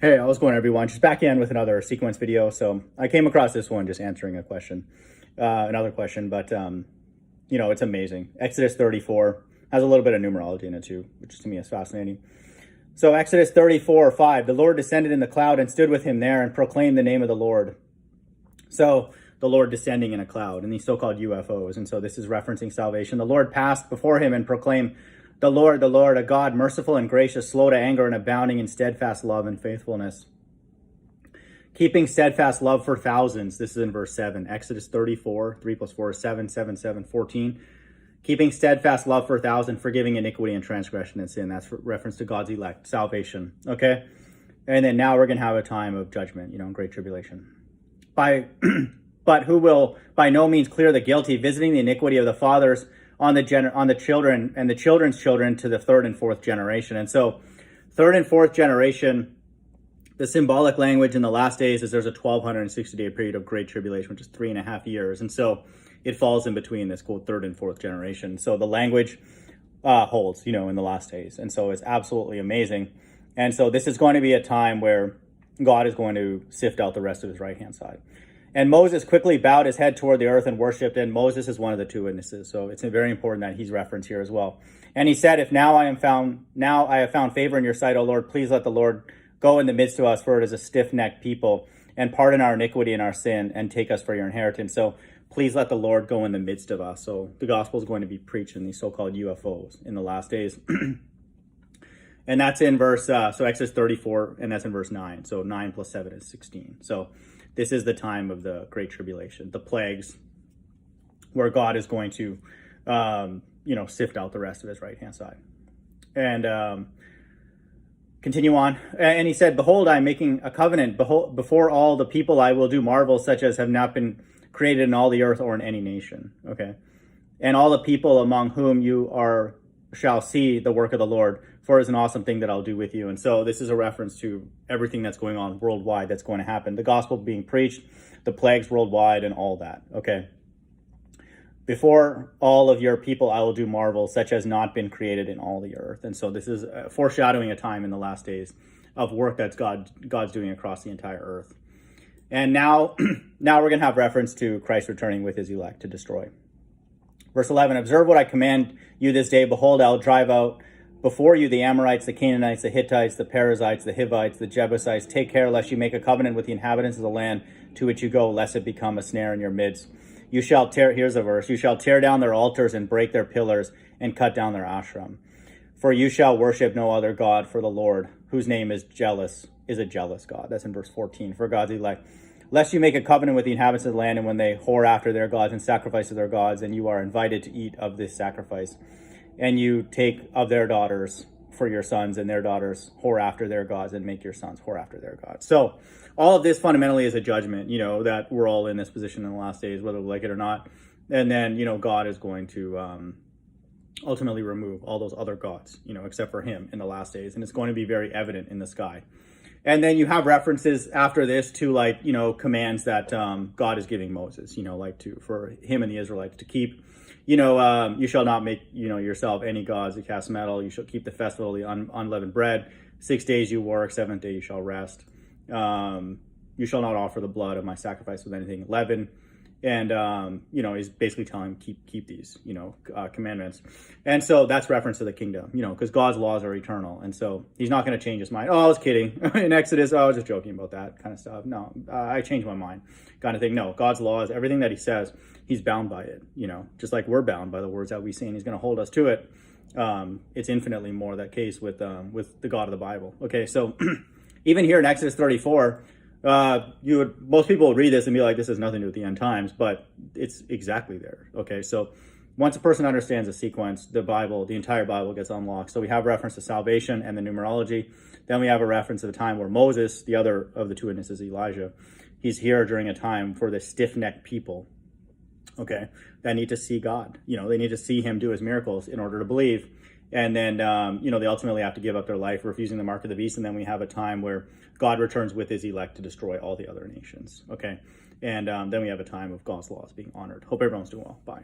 Hey, how's it going, everyone? Just back in with another sequence video. So I came across this one just answering a question, another question, but it's amazing. Exodus 34 has a little bit of numerology in it too, which to me is fascinating. So Exodus 34:5, the Lord descended in the cloud and stood with him there and proclaimed the name of the Lord. So the Lord descending in a cloud and these so-called UFOs. And so this is referencing salvation. The Lord passed before him and proclaimed, the Lord, a God merciful and gracious, slow to anger and abounding in steadfast love and faithfulness. Keeping steadfast love for thousands. This is in verse 7. Exodus 34, 3 plus 4 is 7, 7, 7, 14. Keeping steadfast love for 1,000, forgiving iniquity and transgression and sin. That's reference to God's elect, salvation. Okay? And then now we're going to have a time of judgment, Great Tribulation. But who will by no means clear the guilty, visiting the iniquity of the fathers on the children and the children's children to the third and fourth generation. And so third and fourth generation, the symbolic language in the last days is there's a 1260-day period of Great Tribulation, which is 3.5 years. And so it falls in between this quote third and fourth generation. So the language holds, in the last days. And so it's absolutely amazing. And so this is going to be a time where God is going to sift out the rest of his right-hand side. And Moses quickly bowed his head toward the earth and worshipped, and Moses is one of the two witnesses. So it's very important that he's referenced here as well. And he said, if now I have found favor in your sight, O Lord, please let the Lord go in the midst of us, for it is a stiff-necked people, and pardon our iniquity and our sin, and take us for your inheritance. So please let the Lord go in the midst of us. So the gospel is going to be preached in these so-called UFOs in the last days. And that's in verse, so Exodus 34, and that's in verse 9. So 9 plus 7 is 16. So this is the time of the Great Tribulation, the plagues, where God is going to, sift out the rest of his right-hand side. And continue on. And he said, behold, I am making a covenant. Behold, before all the people I will do marvels such as have not been created in all the earth or in any nation. Okay. And all the people among whom you shall see the work of the Lord, for it is an awesome thing that I'll do with you. And so this is a reference to everything that's going on worldwide that's going to happen. The gospel being preached, the plagues worldwide, and all that. Okay. Before all of your people, I will do marvels such as not been created in all the earth. And so this is foreshadowing a time in the last days of work that's God's doing across the entire earth. And now we're going to have reference to Christ returning with his elect to destroy. Verse 11, observe what I command you this day. Behold, I'll drive out before you the Amorites, the Canaanites, the Hittites, the Perizzites, the Hivites, the Jebusites. Take care lest you make a covenant with the inhabitants of the land to which you go, lest it become a snare in your midst. Here's a verse, you shall tear down their altars and break their pillars and cut down their ashram. For you shall worship no other God, for the Lord, whose name is jealous, is a jealous God. That's in verse 14, for God's elect. Lest you make a covenant with the inhabitants of the land, and when they whore after their gods and sacrifice to their gods, and you are invited to eat of this sacrifice, and you take of their daughters for your sons, and their daughters whore after their gods, and make your sons whore after their gods. So all of this fundamentally is a judgment, that we're all in this position in the last days, whether we like it or not. And then, God is going to ultimately remove all those other gods, except for him in the last days. And it's going to be very evident in the sky. And then you have references after this to commands that God is giving Moses, for him and the Israelites to keep, you shall not make, yourself any gods that cast metal. You shall keep the festival of the unleavened bread. 6 days you work, 7th day you shall rest. You shall not offer the blood of my sacrifice with anything leavened. And, he's basically telling him, keep these, commandments. And so that's reference to the kingdom, because God's laws are eternal. And so he's not going to change his mind. Oh, I was kidding. In Exodus, I was just joking about that kind of stuff. No, I changed my mind kind of thing. No, God's laws, everything that he says, he's bound by it, just like we're bound by the words that we say, and he's going to hold us to it. It's infinitely more that case with the God of the Bible. Okay. So even here in Exodus 34, most people would read this and be like, this has nothing to do with the end times, but it's exactly there. Okay. So once a person understands the sequence, the entire Bible gets unlocked. So we have reference to salvation and the numerology. Then we have a reference to the time where Moses, the other of the two witnesses, Elijah, he's here during a time for the stiff-necked people. Okay. That need to see God, they need to see him do his miracles in order to believe. And then, they ultimately have to give up their life, refusing the mark of the beast. And then we have a time where God returns with his elect to destroy all the other nations. Okay. And then we have a time of God's laws being honored. Hope everyone's doing well. Bye.